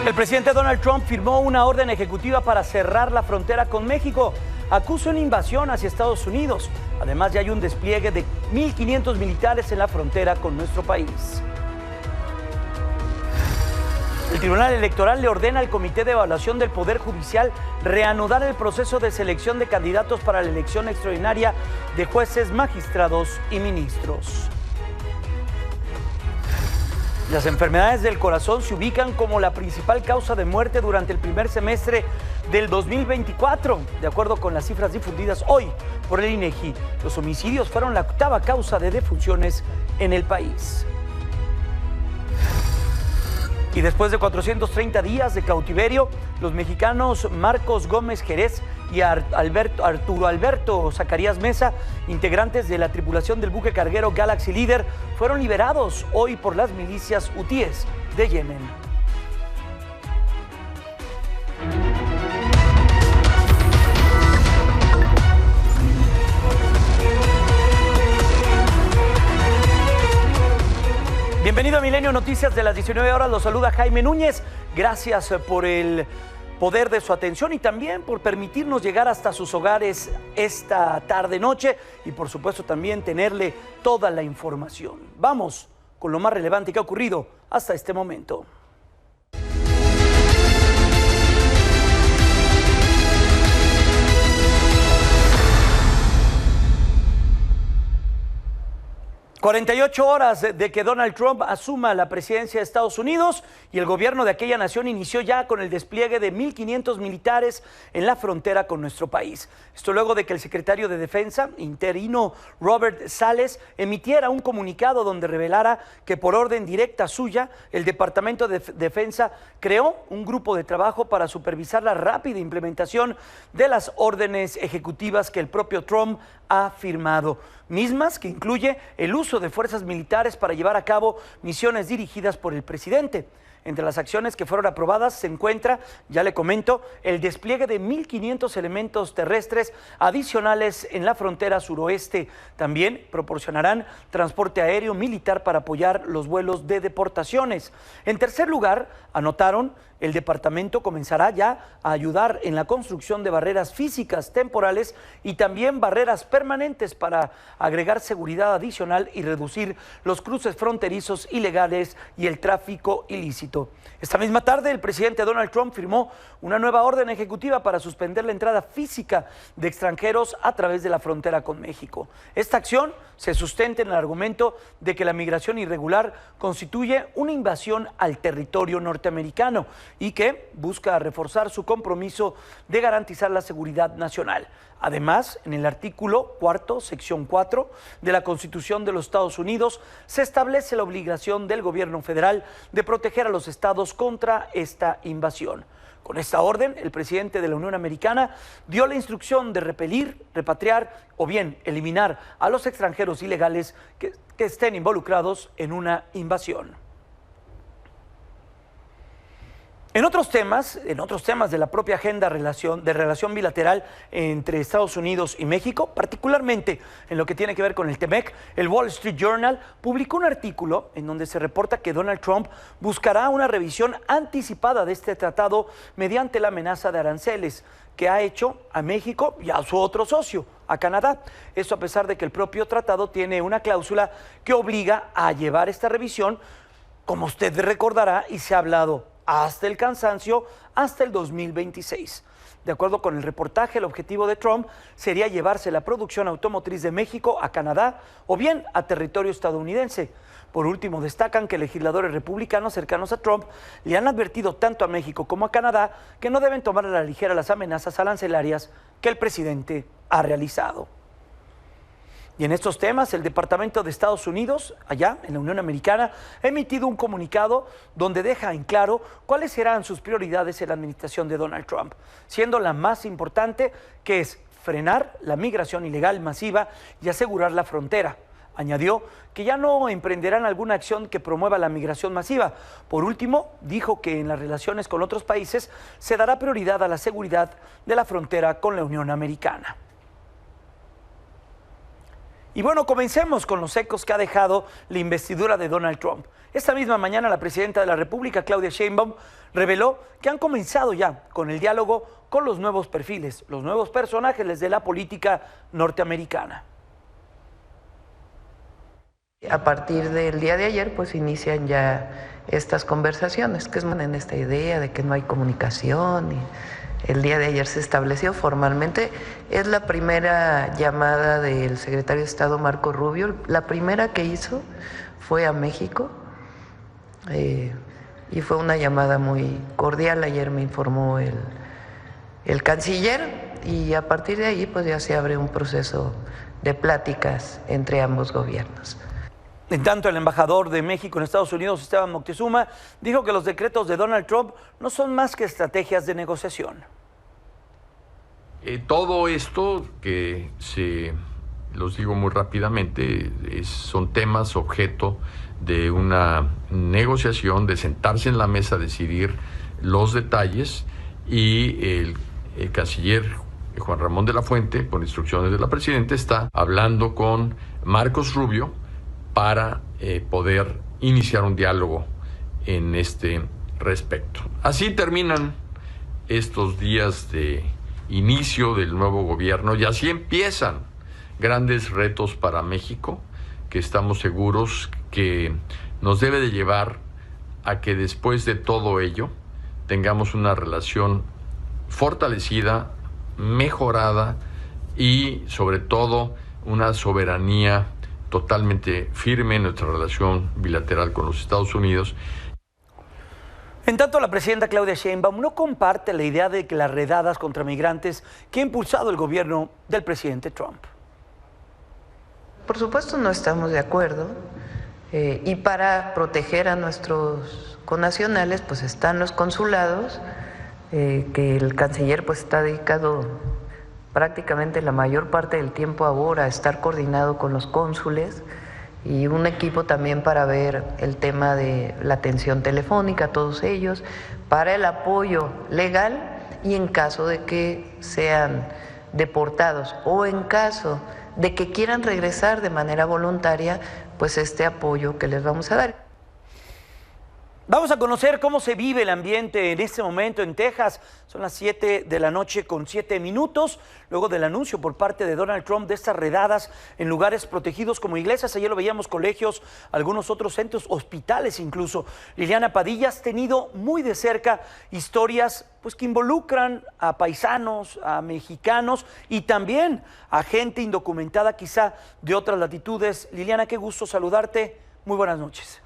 El presidente Donald Trump firmó una orden ejecutiva para cerrar la frontera con México. Acusa una invasión hacia Estados Unidos. Además, ya hay un despliegue de 1.500 militares en la frontera con nuestro país. El Tribunal Electoral le ordena al Comité de Evaluación del Poder Judicial reanudar el proceso de selección de candidatos para la elección extraordinaria de jueces, magistrados y ministros. Las enfermedades del corazón se ubican como la principal causa de muerte durante el primer semestre del 2024, de acuerdo con las cifras difundidas hoy por el INEGI. Los homicidios fueron la octava causa de defunciones en el país. Y después de 430 días de cautiverio, los mexicanos Marcos Gómez Jerez y Arturo Alberto Zacarías Mesa, integrantes de la tripulación del buque carguero Galaxy Leader, fueron liberados hoy por las milicias hutíes de Yemen. Bienvenido a Milenio Noticias de las 19 horas, los saluda Jaime Núñez. Gracias por el poder de su atención y también por permitirnos llegar hasta sus hogares esta tarde-noche y por supuesto también tenerle toda la información. Vamos con lo más relevante que ha ocurrido hasta este momento. ...48 horas de que Donald Trump asuma la presidencia de Estados Unidos y el gobierno de aquella nación inició ya con el despliegue de 1.500 militares en la frontera con nuestro país. Esto luego de que el secretario de Defensa interino Robert Salles emitiera un comunicado donde revelara que por orden directa suya, el Departamento de Defensa creó un grupo de trabajo para supervisar la rápida implementación de las órdenes ejecutivas que el propio Trump ha firmado, mismas que incluye el uso de fuerzas militares para llevar a cabo misiones dirigidas por el presidente. Entre las acciones que fueron aprobadas se encuentra, ya le comento, el despliegue de 1.500 elementos terrestres adicionales en la frontera suroeste. También proporcionarán transporte aéreo militar para apoyar los vuelos de deportaciones. En tercer lugar, anotaron, el departamento comenzará ya a ayudar en la construcción de barreras físicas temporales y también barreras permanentes para agregar seguridad adicional y reducir los cruces fronterizos ilegales y el tráfico ilícito. Esta misma tarde, el presidente Donald Trump firmó una nueva orden ejecutiva para suspender la entrada física de extranjeros a través de la frontera con México. Esta acción se sustenta en el argumento de que la migración irregular constituye una invasión al territorio norteamericano y que busca reforzar su compromiso de garantizar la seguridad nacional. Además, en el artículo 4, sección 4 de la Constitución de los Estados Unidos, se establece la obligación del gobierno federal de proteger a los estados contra esta invasión. Con esta orden, el presidente de la Unión Americana dio la instrucción de repelir, repatriar o bien eliminar a los extranjeros ilegales que estén involucrados en una invasión. En otros temas de la propia agenda de relación bilateral entre Estados Unidos y México, particularmente en lo que tiene que ver con el TEMEC, el Wall Street Journal publicó un artículo en donde se reporta que Donald Trump buscará una revisión anticipada de este tratado mediante la amenaza de aranceles que ha hecho a México y a su otro socio, a Canadá. Esto a pesar de que el propio tratado tiene una cláusula que obliga a llevar esta revisión, como usted recordará y se ha hablado hasta el cansancio, hasta el 2026. De acuerdo con el reportaje, el objetivo de Trump sería llevarse la producción automotriz de México a Canadá o bien a territorio estadounidense. Por último, destacan que legisladores republicanos cercanos a Trump le han advertido tanto a México como a Canadá que no deben tomar a la ligera las amenazas arancelarias que el presidente ha realizado. Y en estos temas, el Departamento de Estados Unidos, allá en la Unión Americana, ha emitido un comunicado donde deja en claro cuáles serán sus prioridades en la administración de Donald Trump, siendo la más importante que es frenar la migración ilegal masiva y asegurar la frontera. Añadió que ya no emprenderán alguna acción que promueva la migración masiva. Por último, dijo que en las relaciones con otros países se dará prioridad a la seguridad de la frontera con la Unión Americana. Y bueno, comencemos con los ecos que ha dejado la investidura de Donald Trump. Esta misma mañana la presidenta de la República, Claudia Sheinbaum, reveló que han comenzado ya con el diálogo con los nuevos perfiles, los nuevos personajes de la política norteamericana. A partir del día de ayer, pues inician ya estas conversaciones, que es en esta idea de que no hay comunicación. Y el día de ayer se estableció formalmente. Es la primera llamada del secretario de Estado, Marco Rubio. La primera que hizo fue a México y fue una llamada muy cordial. Ayer me informó el canciller y a partir de ahí pues ya se abre un proceso de pláticas entre ambos gobiernos. En tanto, el embajador de México en Estados Unidos, Esteban Moctezuma, dijo que los decretos de Donald Trump no son más que estrategias de negociación. Todo esto, los digo muy rápidamente, son temas objeto de una negociación, de sentarse en la mesa a decidir los detalles, y el canciller Juan Ramón de la Fuente, por instrucciones de la presidenta, está hablando con Marcos Rubio para poder iniciar un diálogo en este respecto. Así terminan estos días de inicio del nuevo gobierno y así empiezan grandes retos para México, que estamos seguros que nos debe de llevar a que después de todo ello tengamos una relación fortalecida, mejorada y sobre todo una soberanía totalmente firme en nuestra relación bilateral con los Estados Unidos. En tanto, la presidenta Claudia Sheinbaum no comparte la idea de que las redadas contra migrantes que ha impulsado el gobierno del presidente Trump. Por supuesto no estamos de acuerdo y para proteger a nuestros connacionales pues están los consulados, que el canciller pues está dedicado prácticamente la mayor parte del tiempo ahora a estar coordinado con los cónsules, y un equipo también para ver el tema de la atención telefónica, todos ellos, para el apoyo legal y en caso de que sean deportados o en caso de que quieran regresar de manera voluntaria, pues este apoyo que les vamos a dar. Vamos a conocer cómo se vive el ambiente en este momento en Texas. Son las 7 de la noche con 7 minutos, luego del anuncio por parte de Donald Trump de estas redadas en lugares protegidos como iglesias. Ayer lo veíamos, colegios, algunos otros centros, hospitales incluso. Liliana Padilla, has tenido muy de cerca historias pues, que involucran a paisanos, a mexicanos y también a gente indocumentada quizá de otras latitudes. Liliana, qué gusto saludarte. Muy buenas noches.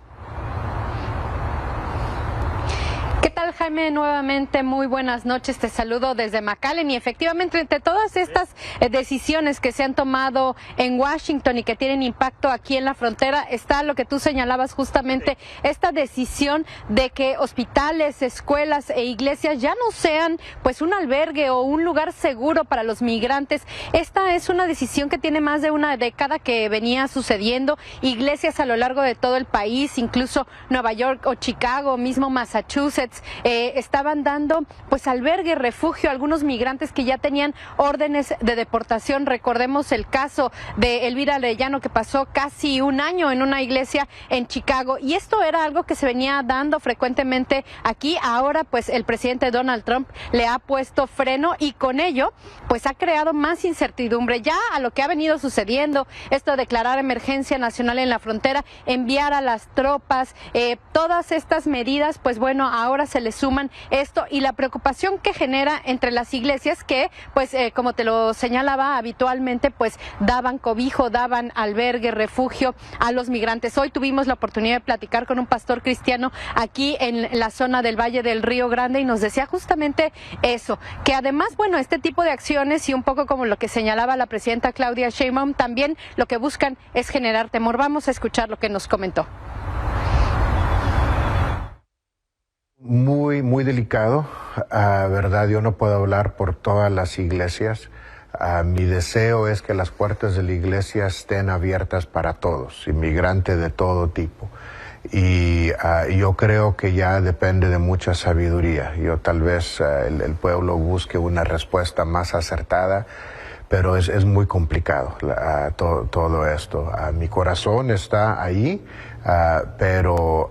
¿Qué tal, Jaime? Nuevamente, muy buenas noches. Te saludo desde McAllen y efectivamente entre todas estas decisiones que se han tomado en Washington y que tienen impacto aquí en la frontera está lo que tú señalabas justamente, esta decisión de que hospitales, escuelas e iglesias ya no sean pues un albergue o un lugar seguro para los migrantes. Esta es una decisión que tiene más de una década que venía sucediendo. Iglesias a lo largo de todo el país, incluso Nueva York o Chicago, mismo Massachusetts, estaban dando pues albergue, refugio a algunos migrantes que ya tenían órdenes de deportación. Recordemos el caso de Elvira Arellano, que pasó casi un año en una iglesia en Chicago, y esto era algo que se venía dando frecuentemente aquí. Ahora pues el presidente Donald Trump le ha puesto freno y con ello pues ha creado más incertidumbre ya a lo que ha venido sucediendo, esto de declarar emergencia nacional en la frontera, enviar a las tropas, todas estas medidas, pues bueno, ahora se le suman esto y la preocupación que genera entre las iglesias que, pues como te lo señalaba, habitualmente pues daban cobijo, daban albergue, refugio a los migrantes. Hoy tuvimos la oportunidad de platicar con un pastor cristiano aquí en la zona del Valle del Río Grande y nos decía justamente eso, que además, bueno, este tipo de acciones y un poco como lo que señalaba la presidenta Claudia Sheinbaum, también lo que buscan es generar temor. Vamos a escuchar lo que nos comentó. Muy delicado, verdad, yo no puedo hablar por todas las iglesias. Mi deseo es que las puertas de la iglesia estén abiertas para todos, inmigrantes de todo tipo. Y yo creo que ya depende de mucha sabiduría. Yo tal vez el pueblo busque una respuesta más acertada, pero es muy complicado todo esto. Mi corazón está ahí, pero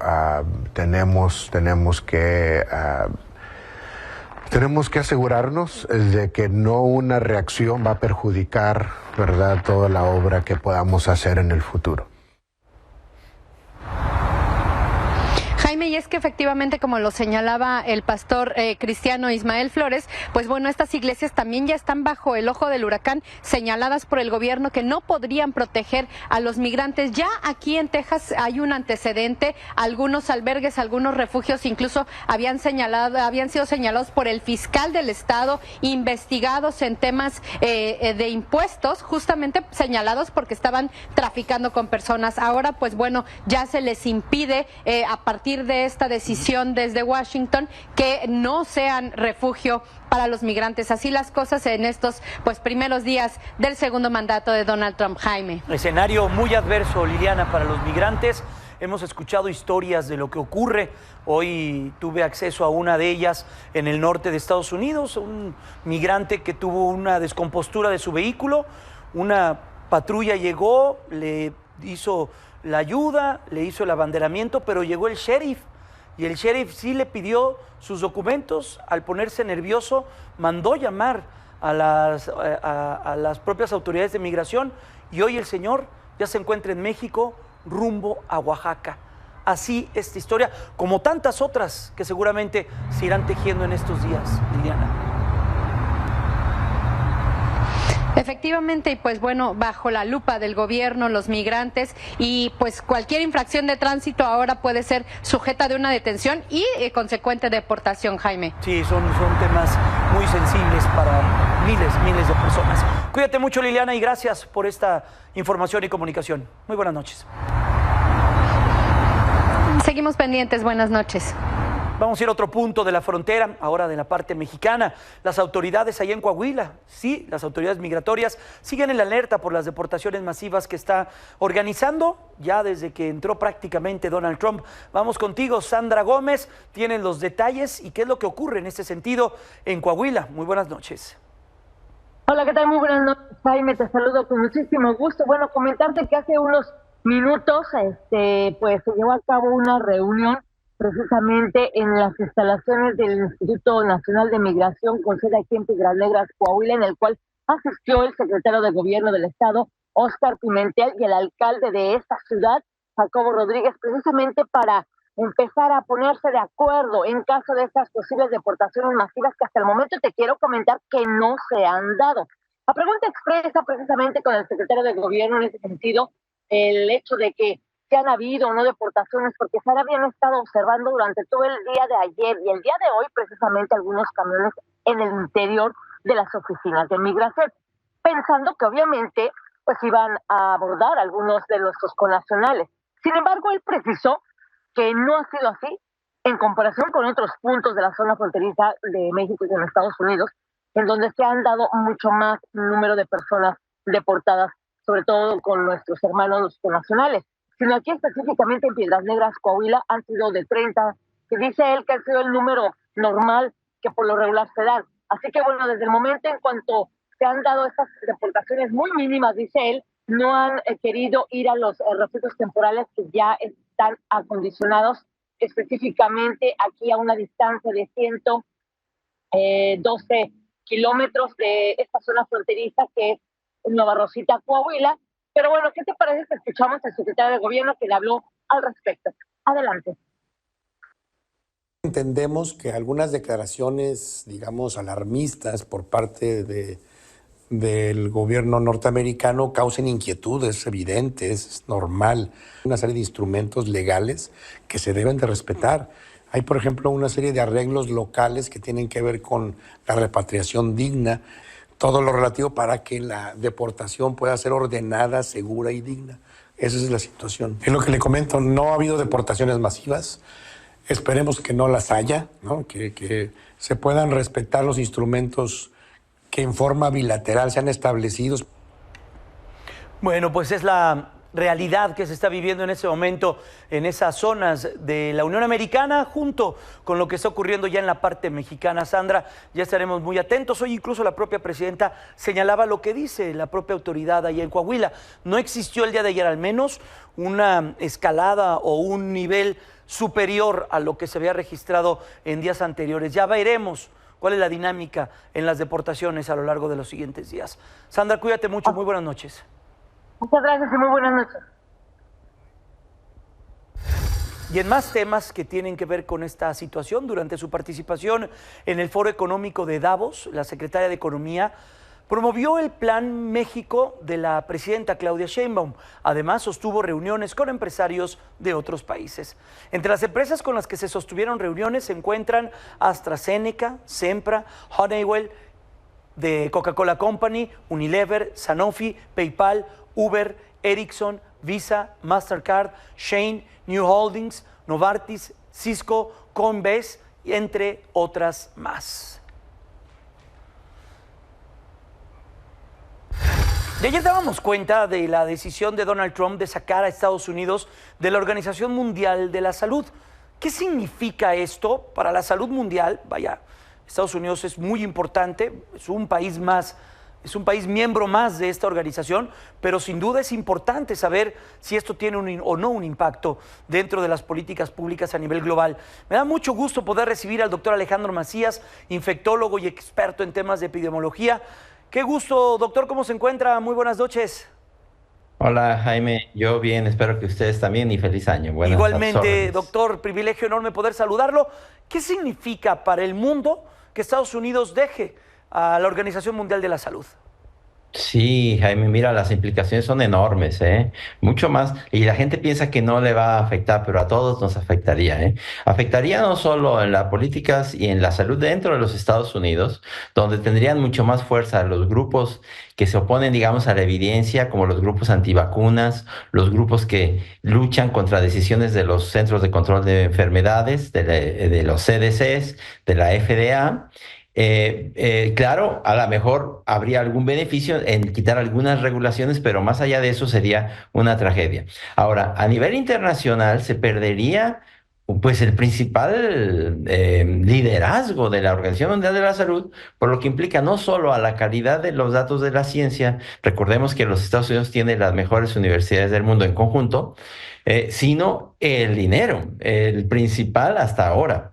tenemos que asegurarnos de que no una reacción va a perjudicar, ¿verdad?, toda la obra que podamos hacer en el futuro. Jaime, y es que efectivamente, como lo señalaba el pastor cristiano Ismael Flores, pues bueno, estas iglesias también ya están bajo el ojo del huracán, señaladas por el gobierno que no podrían proteger a los migrantes. Ya aquí en Texas hay un antecedente, algunos albergues, algunos refugios incluso habían sido señalados por el fiscal del estado, investigados en temas de impuestos, justamente señalados porque estaban traficando con personas. Ahora, pues bueno, ya se les impide a partir de esta decisión desde Washington que no sean refugio para los migrantes. Así las cosas en estos primeros días del segundo mandato de Donald Trump. Jaime. Escenario muy adverso, Liliana, para los migrantes. Hemos escuchado historias de lo que ocurre. Hoy tuve acceso a una de ellas en el norte de Estados Unidos, un migrante que tuvo una descompostura de su vehículo. Una patrulla llegó, le hizo la ayuda, le hizo el abanderamiento, pero llegó el sheriff y el sheriff sí le pidió sus documentos. Al ponerse nervioso, mandó llamar a las propias autoridades de migración y hoy el señor ya se encuentra en México rumbo a Oaxaca. Así esta historia, como tantas otras que seguramente se irán tejiendo en estos días, Liliana. Efectivamente, y pues bueno, bajo la lupa del gobierno, los migrantes, y pues cualquier infracción de tránsito ahora puede ser sujeta de una detención y consecuente deportación, Jaime. Sí, son temas muy sensibles para miles de personas. Cuídate mucho, Liliana, y gracias por esta información y comunicación. Muy buenas noches. Seguimos pendientes, buenas noches. Vamos a ir a otro punto de la frontera, ahora de la parte mexicana. Las autoridades allá en Coahuila, sí, las autoridades migratorias siguen en la alerta por las deportaciones masivas que está organizando ya desde que entró prácticamente Donald Trump. Vamos contigo, Sandra Gómez, tienen los detalles y qué es lo que ocurre en este sentido en Coahuila. Muy buenas noches. Hola, ¿qué tal? Muy buenas noches, Jaime, te saludo con muchísimo gusto. Bueno, comentarte que hace unos minutos pues se llevó a cabo una reunión precisamente en las instalaciones del Instituto Nacional de Migración con sede aquí en Piedras Negras, Coahuila, en el cual asistió el secretario de Gobierno del Estado, Óscar Pimentel, y el alcalde de esta ciudad, Jacobo Rodríguez, precisamente para empezar a ponerse de acuerdo en caso de estas posibles deportaciones masivas que hasta el momento te quiero comentar que no se han dado. La pregunta expresa precisamente con el secretario de Gobierno en ese sentido el hecho de que se han habido o no deportaciones, porque se habían estado observando durante todo el día de ayer y el día de hoy precisamente algunos camiones en el interior de las oficinas de migración, pensando que obviamente pues iban a abordar algunos de nuestros connacionales. Sin embargo, él precisó que no ha sido así en comparación con otros puntos de la zona fronteriza de México y de los Estados Unidos, en donde se han dado mucho más número de personas deportadas, sobre todo con nuestros hermanos los connacionales. Sino aquí específicamente en Piedras Negras, Coahuila, han sido de 30, que dice él que ha sido el número normal que por lo regular se dan. Así que bueno, desde el momento en cuanto se han dado estas deportaciones muy mínimas, dice él, no han querido ir a los refugios temporales que ya están acondicionados, específicamente aquí a una distancia de 112 kilómetros de esta zona fronteriza que es Nueva Rosita, Coahuila. Pero bueno, ¿qué te parece si escuchamos al secretario de Gobierno que le habló al respecto? Adelante. Entendemos que algunas declaraciones, digamos, alarmistas por parte del gobierno norteamericano causen inquietudes evidentes, es normal. Una serie de instrumentos legales que se deben de respetar. Hay, por ejemplo, una serie de arreglos locales que tienen que ver con la repatriación digna, todo lo relativo para que la deportación pueda ser ordenada, segura y digna. Esa es la situación. Es lo que le comento, no ha habido deportaciones masivas. Esperemos que no las haya, ¿no? Que se puedan respetar los instrumentos que en forma bilateral se han establecido. Bueno, pues es la realidad que se está viviendo en ese momento en esas zonas de la Unión Americana, junto con lo que está ocurriendo ya en la parte mexicana. Sandra, ya estaremos muy atentos. Hoy incluso la propia presidenta señalaba lo que dice la propia autoridad allá en Coahuila. No existió el día de ayer al menos una escalada o un nivel superior a lo que se había registrado en días anteriores. Ya veremos cuál es la dinámica en las deportaciones a lo largo de los siguientes días. Sandra, cuídate mucho, muy buenas noches. Muchas gracias y muy buenas noches. Y en más temas que tienen que ver con esta situación, durante su participación en el Foro Económico de Davos, la secretaria de Economía promovió el Plan México de la presidenta Claudia Sheinbaum. Además, sostuvo reuniones con empresarios de otros países. Entre las empresas con las que se sostuvieron reuniones se encuentran AstraZeneca, Sempra, Honeywell, de Coca-Cola Company, Unilever, Sanofi, PayPal, Uber, Ericsson, Visa, Mastercard, Shein, New Holdings, Novartis, Cisco, Coinbase, entre otras más. De ayer dábamos cuenta de la decisión de Donald Trump de sacar a Estados Unidos de la Organización Mundial de la Salud. ¿Qué significa esto para la salud mundial? Vaya, Estados Unidos es muy importante, es un país más, es un país miembro más de esta organización, pero sin duda es importante saber si esto tiene o no un impacto dentro de las políticas públicas a nivel global. Me da mucho gusto poder recibir al doctor Alejandro Macías, infectólogo y experto en temas de epidemiología. Qué gusto, doctor, ¿cómo se encuentra? Muy buenas noches. Hola Jaime, yo bien, espero que ustedes también y feliz año. Buenas Igualmente, doctor, privilegio enorme poder saludarlo. ¿Qué significa para el mundo que Estados Unidos deje a la Organización Mundial de la Salud? Sí, Jaime, mira, las implicaciones son enormes, ¿eh? Mucho más, y la gente piensa que no le va a afectar, pero a todos nos afectaría, ¿eh? Afectaría no solo en las políticas y en la salud dentro de los Estados Unidos, donde tendrían mucho más fuerza los grupos que se oponen, digamos, a la evidencia, como los grupos antivacunas, los grupos que luchan contra decisiones de los Centros de Control de Enfermedades, de los CDCs, de la FDA. Claro, a lo mejor habría algún beneficio en quitar algunas regulaciones, pero más allá de eso sería una tragedia. Ahora, a nivel internacional se perdería pues el principal liderazgo de la Organización Mundial de la Salud, por lo que implica no solo a la calidad de los datos de la ciencia, recordemos que los Estados Unidos tienen las mejores universidades del mundo en conjunto, sino el dinero, el principal hasta ahora.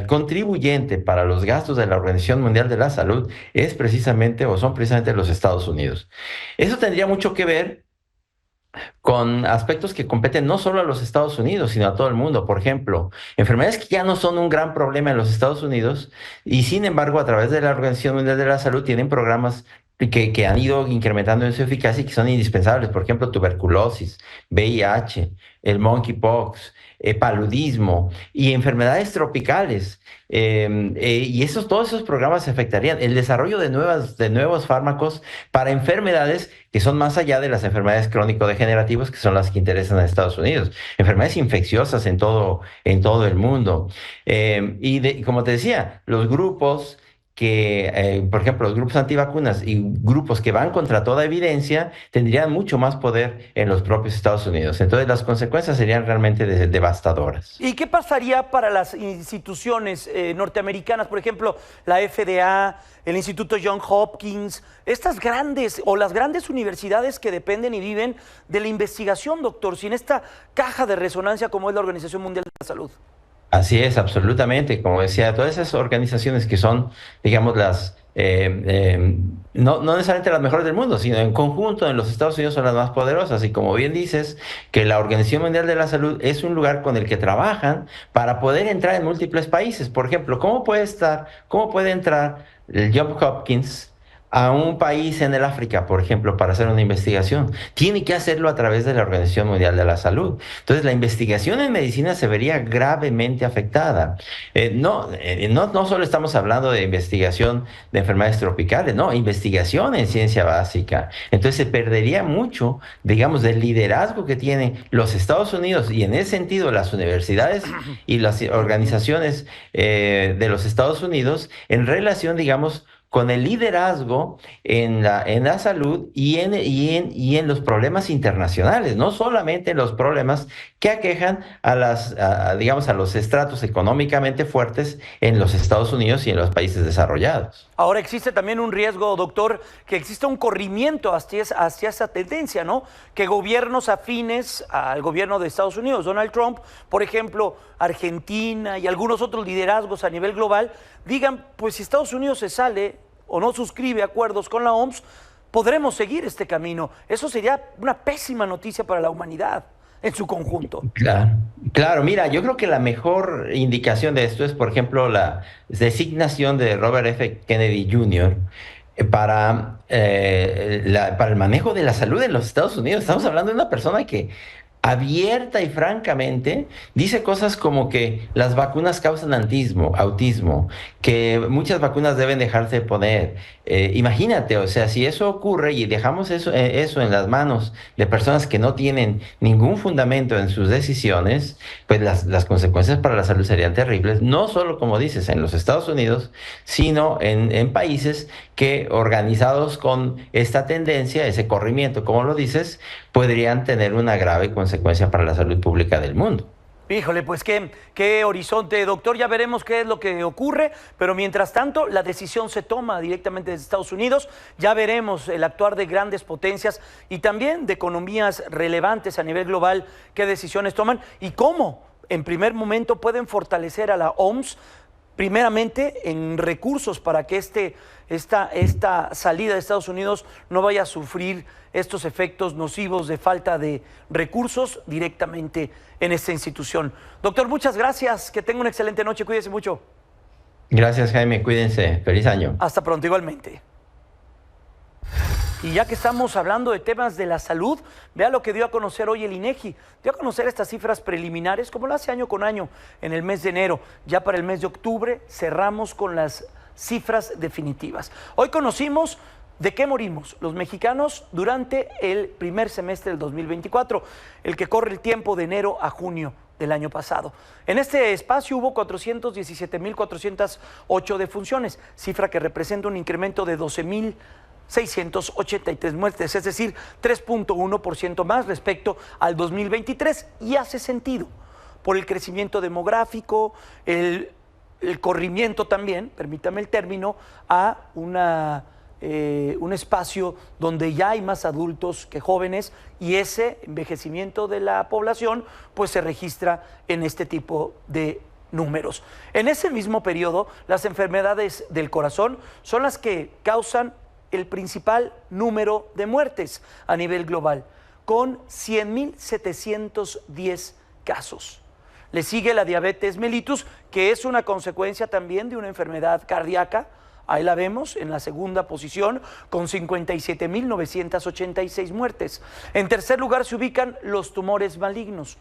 Contribuyente para los gastos de la Organización Mundial de la Salud es precisamente o son precisamente los Estados Unidos. Eso tendría mucho que ver con aspectos que competen no solo a los Estados Unidos, sino a todo el mundo. Por ejemplo, enfermedades que ya no son un gran problema en los Estados Unidos y sin embargo a través de la Organización Mundial de la Salud tienen programas que han ido incrementando en su eficacia y que son indispensables. Por ejemplo, tuberculosis, VIH, el monkeypox, paludismo y enfermedades tropicales. Y todos esos programas afectarían el desarrollo de nuevos fármacos para enfermedades que son más allá de las enfermedades crónico-degenerativas, que son las que interesan a Estados Unidos. Enfermedades infecciosas en todo el mundo. Como te decía, los grupos por ejemplo, los grupos antivacunas y grupos que van contra toda evidencia tendrían mucho más poder en los propios Estados Unidos. Entonces las consecuencias serían realmente devastadoras. ¿Y qué pasaría para las instituciones norteamericanas? Por ejemplo, la FDA, el Instituto Johns Hopkins, estas grandes o las grandes universidades que dependen y viven de la investigación, doctor, sin esta caja de resonancia como es la Organización Mundial de la Salud. Así es, absolutamente. Como decía, todas esas organizaciones que son, digamos, no necesariamente las mejores del mundo, sino en conjunto en los Estados Unidos son las más poderosas. Y como bien dices, que la Organización Mundial de la Salud es un lugar con el que trabajan para poder entrar en múltiples países. Por ejemplo, ¿cómo puede entrar el Johns Hopkins a un país en el África, por ejemplo, para hacer una investigación? Tiene que hacerlo a través de la Organización Mundial de la Salud. Entonces, la investigación en medicina se vería gravemente afectada. No solo estamos hablando de investigación de enfermedades tropicales, no, investigación en ciencia básica. Entonces, se perdería mucho, digamos, del liderazgo que tienen los Estados Unidos y en ese sentido las universidades y las organizaciones de los Estados Unidos en relación, digamos, con el liderazgo en la salud y en los problemas internacionales, no solamente los problemas que aquejan digamos, a los estratos económicamente fuertes en los Estados Unidos y en los países desarrollados. Ahora existe también un riesgo, doctor, que exista un corrimiento hacia esa tendencia, ¿no? Que gobiernos afines al gobierno de Estados Unidos, Donald Trump, por ejemplo, Argentina y algunos otros liderazgos a nivel global, digan, pues si Estados Unidos se sale o no suscribe acuerdos con la OMS, podremos seguir este camino. Eso sería una pésima noticia para la humanidad en su conjunto. Claro, mira, yo creo que la mejor indicación de esto es, por ejemplo, la designación de Robert F. Kennedy Jr. Para el manejo de la salud en los Estados Unidos. Estamos hablando de una persona que abierta y francamente dice cosas como que las vacunas causan autismo, que muchas vacunas deben dejarse de poner. Imagínate, o sea, si eso ocurre y dejamos eso en las manos de personas que no tienen ningún fundamento en sus decisiones, pues las consecuencias para la salud serían terribles, no solo, como dices, en los Estados Unidos, sino en países que, organizados con esta tendencia, ese corrimiento, como lo dices, podrían tener una grave consecuencia para la salud pública del mundo. Híjole, pues qué horizonte, doctor, ya veremos qué es lo que ocurre, pero mientras tanto la decisión se toma directamente desde Estados Unidos, ya veremos el actuar de grandes potencias y también de economías relevantes a nivel global, qué decisiones toman y cómo en primer momento pueden fortalecer a la OMS, primeramente en recursos para que esta salida de Estados Unidos no vaya a sufrir estos efectos nocivos de falta de recursos directamente en esta institución. Doctor, muchas gracias, que tenga una excelente noche, cuídese mucho. Gracias, Jaime, cuídense, feliz año. Hasta pronto, igualmente. Y ya que estamos hablando de temas de la salud, vea lo que dio a conocer hoy el INEGI. Dio a conocer estas cifras preliminares, como lo hace año con año, en el mes de enero. Ya para el mes de octubre cerramos con las cifras definitivas. Hoy conocimos de qué morimos los mexicanos durante el primer semestre del 2024, el que corre el tiempo de enero a junio del año pasado. En este espacio hubo 417,408 defunciones, cifra que representa un incremento de 12,683 muertes, es decir, 3.1% más respecto al 2023, y hace sentido por el crecimiento demográfico, el corrimiento también, permítame el término, a un espacio donde ya hay más adultos que jóvenes, y ese envejecimiento de la población pues se registra en este tipo de números. En ese mismo periodo, las enfermedades del corazón son las que causan el principal número de muertes a nivel global, con 100,710 casos. Le sigue la diabetes mellitus, que es una consecuencia también de una enfermedad cardíaca. Ahí la vemos en la segunda posición con 57,986 muertes. En tercer lugar se ubican los tumores malignos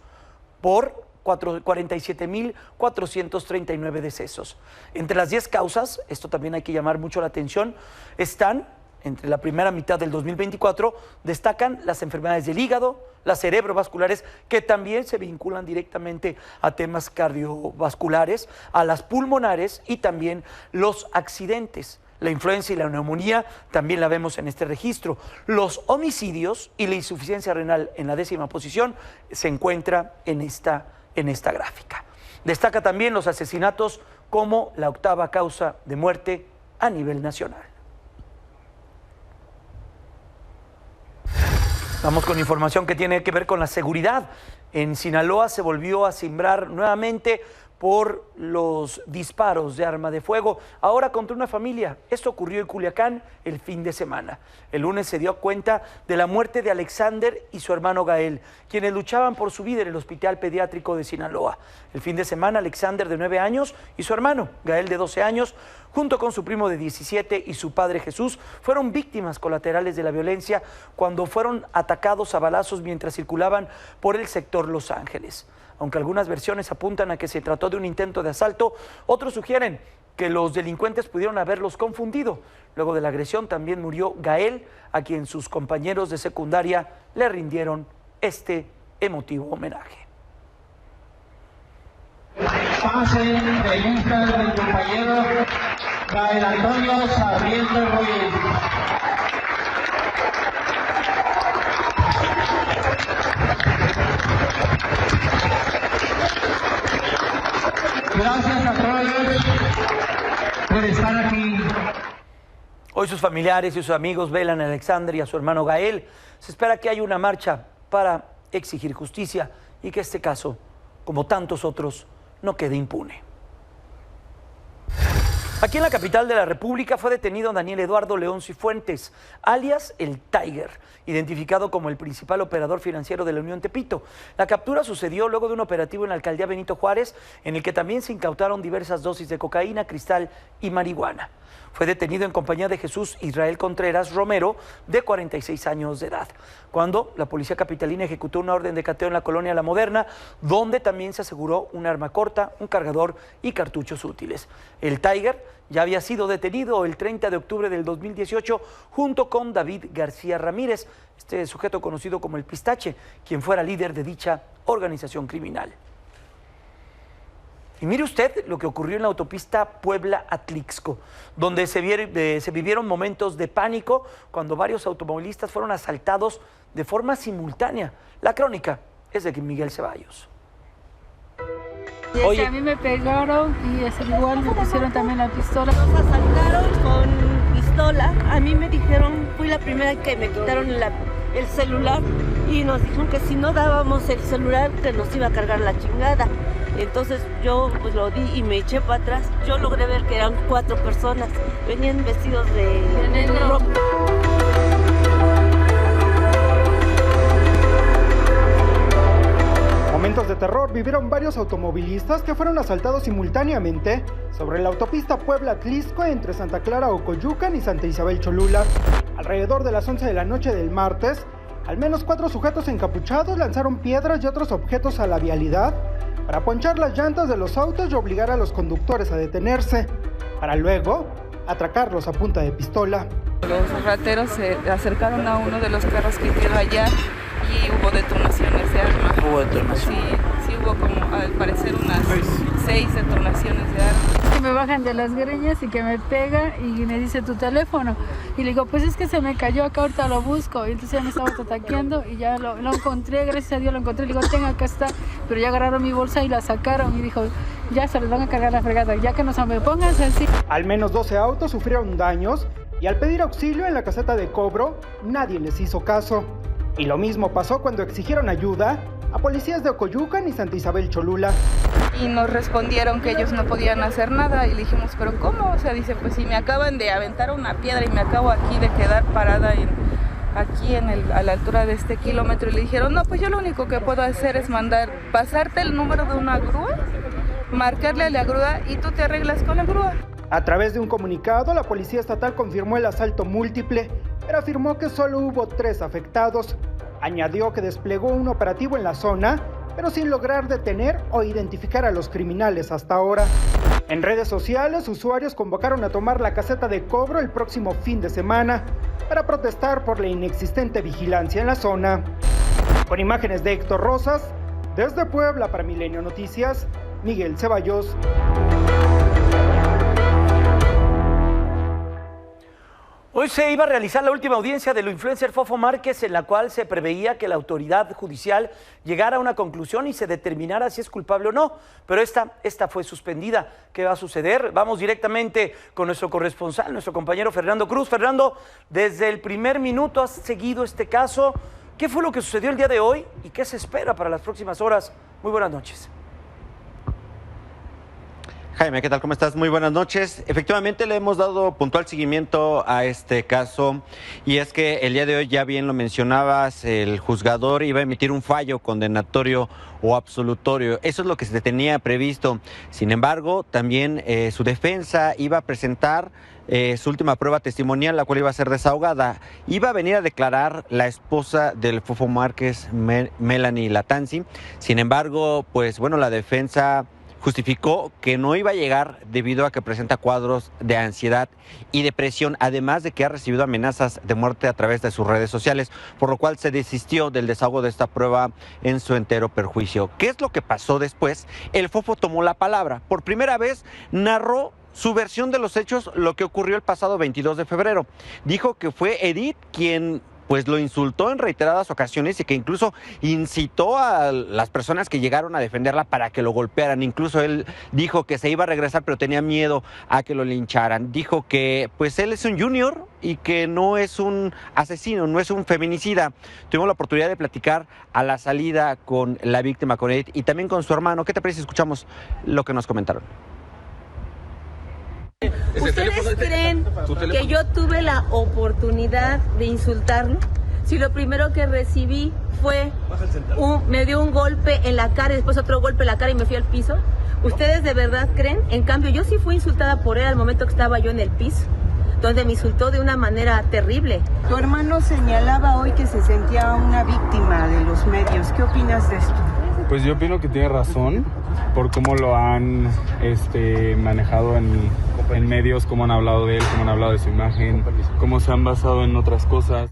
por 47,439 decesos. Entre las 10 causas, esto también hay que llamar mucho la atención, están, entre la primera mitad del 2024, destacan las enfermedades del hígado, las cerebrovasculares, que también se vinculan directamente a temas cardiovasculares, a las pulmonares y también los accidentes. La influenza y la neumonía también la vemos en este registro. Los homicidios y la insuficiencia renal en la 10ª posición se encuentra en esta gráfica. Destaca también los asesinatos como la 8ª causa de muerte a nivel nacional. Vamos con información que tiene que ver con la seguridad. En Sinaloa se volvió a cimbrar nuevamente por los disparos de arma de fuego, ahora contra una familia. Esto ocurrió en Culiacán el fin de semana. El lunes se dio cuenta de la muerte de Alexander y su hermano Gael, quienes luchaban por su vida en el Hospital Pediátrico de Sinaloa. El fin de semana, Alexander, de 9 años, y su hermano Gael, de 12 años, junto con su primo de 17 y su padre Jesús, fueron víctimas colaterales de la violencia cuando fueron atacados a balazos mientras circulaban por el sector Los Ángeles. Aunque algunas versiones apuntan a que se trató de un intento de asalto, otros sugieren que los delincuentes pudieron haberlos confundido. Luego de la agresión también murió Gael, a quien sus compañeros de secundaria le rindieron este emotivo homenaje. Pasen de lista del compañero Gael Antonio Sarmiento Ruiz. Gracias a todos por estar aquí. Hoy sus familiares y sus amigos velan a Alexander y a su hermano Gael. Se espera que haya una marcha para exigir justicia y que este caso, como tantos otros, no quede impune. Aquí en la capital de la República fue detenido Daniel Eduardo León Cifuentes, alias el Tiger, identificado como el principal operador financiero de la Unión Tepito. La captura sucedió luego de un operativo en la alcaldía Benito Juárez, en el que también se incautaron diversas dosis de cocaína, cristal y marihuana. Fue detenido en compañía de Jesús Israel Contreras Romero, de 46 años de edad, cuando la policía capitalina ejecutó una orden de cateo en la colonia La Moderna, donde también se aseguró un arma corta, un cargador y cartuchos útiles. El Tiger ya había sido detenido el 30 de octubre del 2018 junto con David García Ramírez, este sujeto conocido como el Pistache, quien fuera líder de dicha organización criminal. Y mire usted lo que ocurrió en la autopista Puebla-Atlixco, donde se vivieron momentos de pánico cuando varios automovilistas fueron asaltados de forma simultánea. La crónica es de Miguel Ceballos. Oye, a mí me pegaron y igual me pusieron también la pistola. Nos asaltaron con pistola. A mí me dijeron, fui la primera que me quitaron el celular y nos dijeron que si no dábamos el celular que nos iba a cargar la chingada. Entonces yo pues lo di y me eché para atrás. Yo logré ver que eran 4 personas. Venían vestidos de negro. Momentos de terror vivieron varios automovilistas que fueron asaltados simultáneamente sobre la autopista Puebla-Atlixco entre Santa Clara Ocoyucan y Santa Isabel Cholula. Alrededor de las 11 de la noche del martes, al menos 4 sujetos encapuchados lanzaron piedras y otros objetos a la vialidad para ponchar las llantas de los autos y obligar a los conductores a detenerse, para luego atracarlos a punta de pistola. Los rateros se acercaron a uno de los carros que quedó allá y hubo detonaciones de arma. ¿Hubo detonaciones? Sí, hubo como al parecer unas 6 detonaciones de arma. Que me bajan de las greñas y que me pega y me dice tu teléfono. Y le digo, pues es que se me cayó acá, ahorita lo busco. Y entonces ya me estaba ataqueando y ya lo encontré, gracias a Dios lo encontré. Le digo, tenga, acá está. Pero ya agarraron mi bolsa y la sacaron y dijo, ya se les van a cargar la fregada, ya que no se me pongas así. Al menos 12 autos sufrieron daños y al pedir auxilio en la caseta de cobro, nadie les hizo caso. Y lo mismo pasó cuando exigieron ayuda a policías de Ocoyucan y Santa Isabel Cholula. Y nos respondieron que ellos no podían hacer nada y le dijimos, ¿pero cómo? O sea, dice, pues si me acaban de aventar una piedra y me acabo aquí de quedar parada a la altura de este kilómetro. Y le dijeron, no, pues yo lo único que puedo hacer es pasarte el número de una grúa, marcarle a la grúa y tú te arreglas con la grúa. A través de un comunicado, la Policía Estatal confirmó el asalto múltiple, pero afirmó que solo hubo 3 afectados. Añadió que desplegó un operativo en la zona, pero sin lograr detener o identificar a los criminales hasta ahora. En redes sociales, usuarios convocaron a tomar la caseta de cobro el próximo fin de semana para protestar por la inexistente vigilancia en la zona. Con imágenes de Héctor Rosas, desde Puebla para Milenio Noticias, Miguel Ceballos. Hoy se iba a realizar la última audiencia del influencer Fofo Márquez, en la cual se preveía que la autoridad judicial llegara a una conclusión y se determinara si es culpable o no, pero esta fue suspendida. ¿Qué va a suceder? Vamos directamente con nuestro corresponsal, nuestro compañero Fernando Cruz. Fernando, desde el primer minuto has seguido este caso. ¿Qué fue lo que sucedió el día de hoy y qué se espera para las próximas horas? Muy buenas noches. Jaime, ¿qué tal? ¿Cómo estás? Muy buenas noches. Efectivamente le hemos dado puntual seguimiento a este caso y es que el día de hoy, ya bien lo mencionabas, el juzgador iba a emitir un fallo condenatorio o absolutorio. Eso es lo que se tenía previsto. Sin embargo, también su defensa iba a presentar su última prueba testimonial, la cual iba a ser desahogada. Iba a venir a declarar la esposa del Fofo Márquez, Melanie Latanzi. Sin embargo, pues bueno, la defensa justificó que no iba a llegar debido a que presenta cuadros de ansiedad y depresión, además de que ha recibido amenazas de muerte a través de sus redes sociales, por lo cual se desistió del desahogo de esta prueba en su entero perjuicio. ¿Qué es lo que pasó después? El Fofo tomó la palabra. Por primera vez narró su versión de los hechos, lo que ocurrió el pasado 22 de febrero. Dijo que fue Edith quien pues lo insultó en reiteradas ocasiones y que incluso incitó a las personas que llegaron a defenderla para que lo golpearan. Incluso él dijo que se iba a regresar, pero tenía miedo a que lo lincharan. Dijo que pues él es un junior y que no es un asesino, no es un feminicida. Tuvimos la oportunidad de platicar a la salida con la víctima, con Edith, y también con su hermano. ¿Qué te parece si escuchamos lo que nos comentaron? ¿Ustedes creen que yo tuve la oportunidad de insultarlo? Si lo primero que recibí fue, me dio un golpe en la cara y después otro golpe en la cara y me fui al piso. ¿Ustedes de verdad creen? En cambio, yo sí fui insultada por él al momento que estaba yo en el piso, donde me insultó de una manera terrible. Tu hermano señalaba hoy que se sentía una víctima de los medios. ¿Qué opinas de esto? Pues yo opino que tiene razón por cómo lo han manejado en medios, cómo han hablado de él, cómo han hablado de su imagen, cómo se han basado en otras cosas.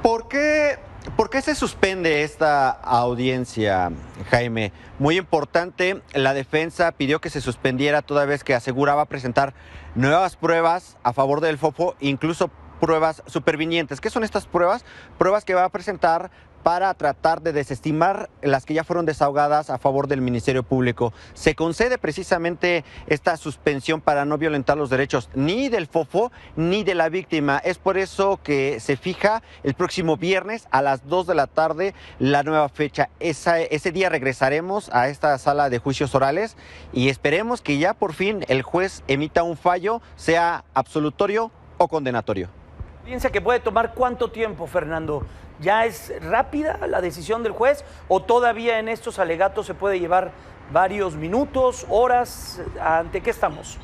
¿Por qué se suspende esta audiencia, Jaime? Muy importante, la defensa pidió que se suspendiera toda vez que aseguraba presentar nuevas pruebas a favor del Fofo, incluso pruebas supervinientes. ¿Qué son estas pruebas? Pruebas que va a presentar para tratar de desestimar las que ya fueron desahogadas a favor del Ministerio Público. Se concede precisamente esta suspensión para no violentar los derechos ni del Fofo ni de la víctima. Es por eso que se fija el próximo viernes a las 2 de la tarde la nueva fecha. Ese día regresaremos a esta sala de juicios orales y esperemos que ya por fin el juez emita un fallo, sea absolutorio o condenatorio. ¿Piensa que puede tomar cuánto tiempo, Fernando? ¿Ya es rápida la decisión del juez o todavía en estos alegatos se puede llevar varios minutos, horas? ¿Ante qué estamos?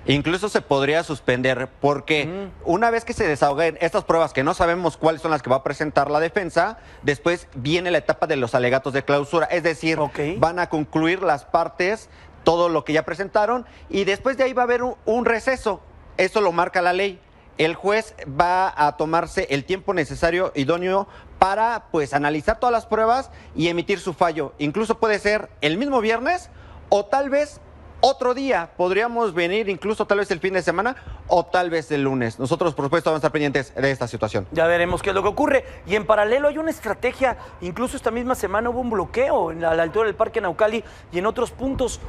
Incluso se podría suspender porque una vez que se desahoguen estas pruebas, que no sabemos cuáles son las que va a presentar la defensa, después viene la etapa de los alegatos de clausura, es decir, van a concluir las partes, todo lo que ya presentaron, y después de ahí va a haber un receso. Eso lo marca la ley. El juez va a tomarse el tiempo necesario, idóneo, para pues analizar todas las pruebas y emitir su fallo. Incluso puede ser el mismo viernes o tal vez otro día. Podríamos venir incluso tal vez el fin de semana o tal vez el lunes. Nosotros, por supuesto, vamos a estar pendientes de esta situación. Ya veremos qué es lo que ocurre. Y en paralelo hay una estrategia. Incluso esta misma semana hubo un bloqueo a la altura del Parque Naucali y en otros puntos.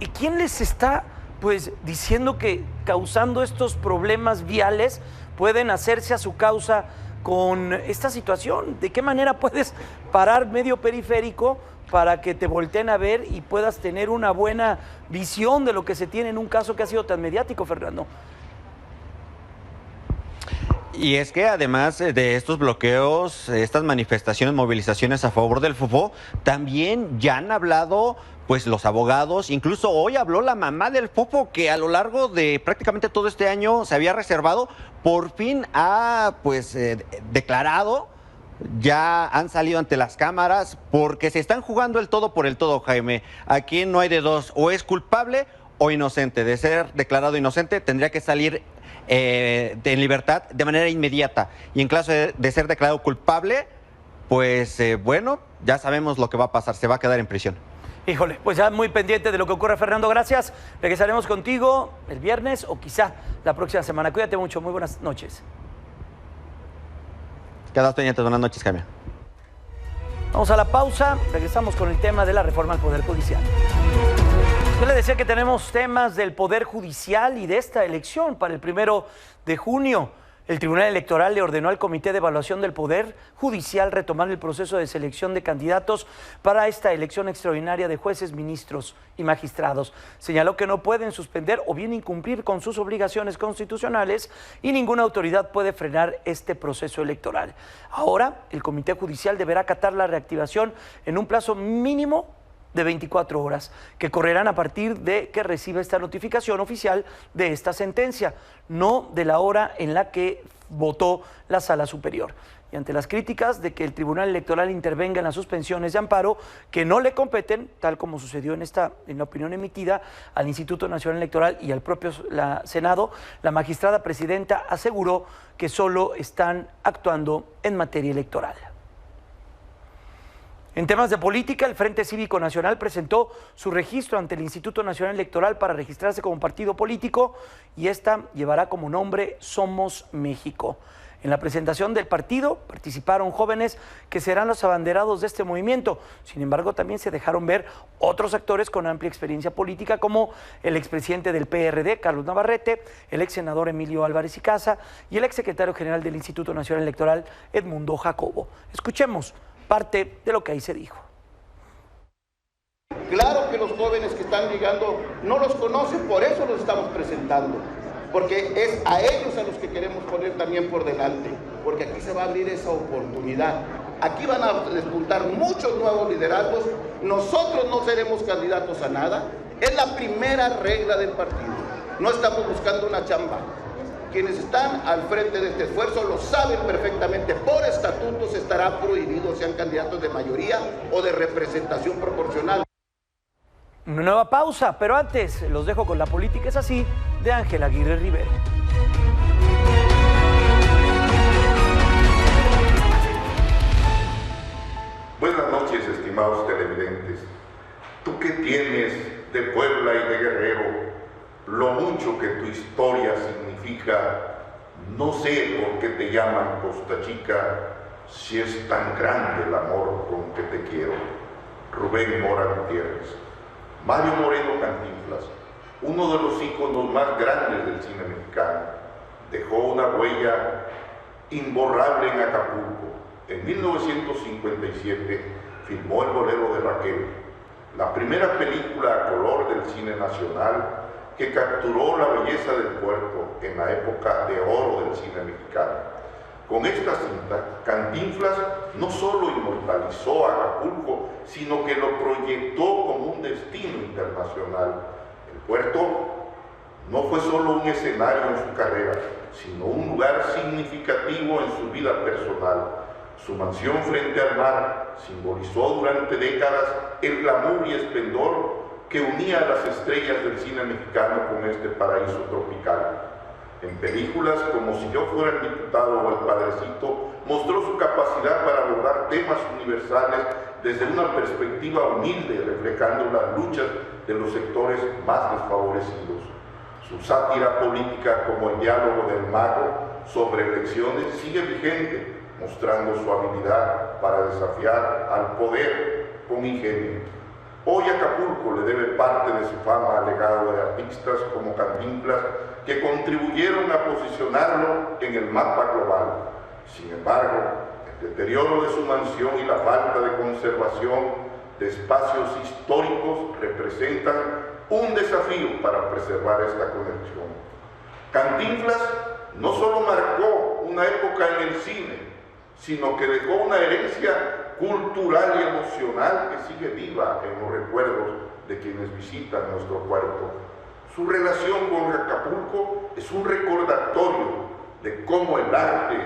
¿Y quién les está pues diciendo que causando estos problemas viales pueden hacerse a su causa con esta situación? ¿De qué manera puedes parar medio periférico para que te volteen a ver y puedas tener una buena visión de lo que se tiene en un caso que ha sido tan mediático, Fernando? Y es que además de estos bloqueos, estas manifestaciones, movilizaciones a favor del Fofo, también ya han hablado pues los abogados, incluso hoy habló la mamá del Fofo, que a lo largo de prácticamente todo este año se había reservado, por fin ha pues declarado, ya han salido ante las cámaras, porque se están jugando el todo por el todo, Jaime. Aquí no hay de dos, o es culpable o inocente. De ser declarado inocente tendría que salir en libertad de manera inmediata, y en caso de ser declarado culpable, pues bueno, ya sabemos lo que va a pasar, se va a quedar en prisión. Híjole, pues ya muy pendiente de lo que ocurre, Fernando. Gracias. Regresaremos contigo el viernes o quizá la próxima semana. Cuídate mucho. Muy buenas noches. Quedas pendientes. Buenas noches, Jaime. Vamos a la pausa. Regresamos con el tema de la reforma al Poder Judicial. Yo le decía que tenemos temas del Poder Judicial y de esta elección para el 1 de junio. El Tribunal Electoral le ordenó al Comité de Evaluación del Poder Judicial retomar el proceso de selección de candidatos para esta elección extraordinaria de jueces, ministros y magistrados. Señaló que no pueden suspender o bien incumplir con sus obligaciones constitucionales y ninguna autoridad puede frenar este proceso electoral. Ahora, el Comité Judicial deberá acatar la reactivación en un plazo mínimo de 24 horas, que correrán a partir de que reciba esta notificación oficial de esta sentencia, no de la hora en la que votó la Sala Superior. Y ante las críticas de que el Tribunal Electoral intervenga en las suspensiones de amparo que no le competen, tal como sucedió en la opinión emitida al Instituto Nacional Electoral y al propio Senado, la magistrada presidenta aseguró que solo están actuando en materia electoral. En temas de política, el Frente Cívico Nacional presentó su registro ante el Instituto Nacional Electoral para registrarse como partido político y esta llevará como nombre Somos México. En la presentación del partido participaron jóvenes que serán los abanderados de este movimiento. Sin embargo, también se dejaron ver otros actores con amplia experiencia política, como el expresidente del PRD, Carlos Navarrete, el ex senador Emilio Álvarez y Casa y el ex secretario general del Instituto Nacional Electoral, Edmundo Jacobo. Escuchemos parte de lo que ahí se dijo. Claro que los jóvenes que están llegando no los conocen, por eso los estamos presentando, porque es a ellos a los que queremos poner también por delante, porque aquí se va a abrir esa oportunidad. Aquí van a despuntar muchos nuevos liderazgos. Nosotros no seremos candidatos a nada. Es la primera regla del partido. No estamos buscando una chamba. Quienes están al frente de este esfuerzo lo saben perfectamente. Por estatutos estará prohibido sean candidatos de mayoría o de representación proporcional. Una nueva pausa, pero antes los dejo con La Política es Así, de Ángel Aguirre Rivero. Buenas noches, estimados televidentes. Tú que tienes de Puebla y de Guerrero lo mucho que tu historia significa, no sé por qué te llaman Costa Chica, si es tan grande el amor con que te quiero. Rubén Mora Gutiérrez. Mario Moreno Cantinflas, uno de los íconos más grandes del cine mexicano, dejó una huella imborrable en Acapulco. En 1957 filmó El Bolero de Raquel, la primera película a color del cine nacional que capturó la belleza del puerto en la época de oro del cine mexicano. Con esta cinta, Cantinflas no solo inmortalizó a Acapulco, sino que lo proyectó como un destino internacional. El puerto no fue solo un escenario en su carrera, sino un lugar significativo en su vida personal. Su mansión frente al mar simbolizó durante décadas el glamour y esplendor que unía a las estrellas del cine mexicano con este paraíso tropical. En películas como Si yo fuera el diputado o El Padrecito, mostró su capacidad para abordar temas universales desde una perspectiva humilde, reflejando las luchas de los sectores más desfavorecidos. Su sátira política, como El diálogo del mago sobre elecciones, sigue vigente, mostrando su habilidad para desafiar al poder con ingenio. Hoy Acapulco le debe parte de su fama al legado de artistas como Cantinflas, que contribuyeron a posicionarlo en el mapa global. Sin embargo, el deterioro de su mansión y la falta de conservación de espacios históricos representan un desafío para preservar esta conexión. Cantinflas no solo marcó una época en el cine, sino que dejó una herencia cultural y emocional que sigue viva en los recuerdos de quienes visitan nuestro puerto. Su relación con Acapulco es un recordatorio de cómo el arte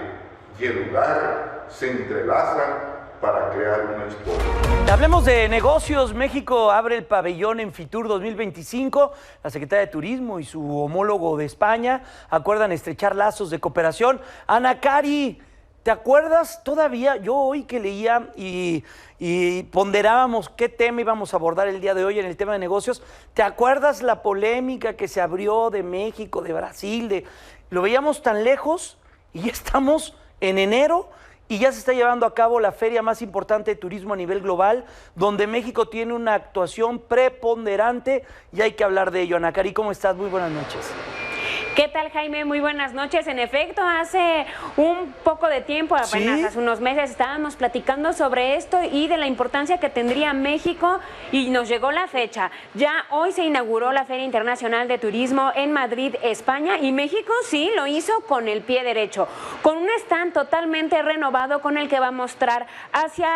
y el lugar se entrelazan para crear una historia. Hablemos de negocios. México abre el pabellón en Fitur 2025. La Secretaría de Turismo y su homólogo de España acuerdan estrechar lazos de cooperación. Ana Cari, ¿te acuerdas todavía? Yo hoy que leía y ponderábamos qué tema íbamos a abordar el día de hoy en el tema de negocios, ¿te acuerdas la polémica que se abrió de México, de Brasil? Lo veíamos tan lejos y ya estamos en enero y ya se está llevando a cabo la feria más importante de turismo a nivel global, donde México tiene una actuación preponderante y hay que hablar de ello. Ana Cari, ¿cómo estás? Muy buenas noches. ¿Qué tal, Jaime? Muy buenas noches. En efecto, hace un poco de tiempo, apenas hace unos meses, estábamos platicando sobre esto y de la importancia que tendría México y nos llegó la fecha. Ya hoy se inauguró la Feria Internacional de Turismo en Madrid, España, y México sí lo hizo con el pie derecho, con un stand totalmente renovado con el que va a mostrar hacia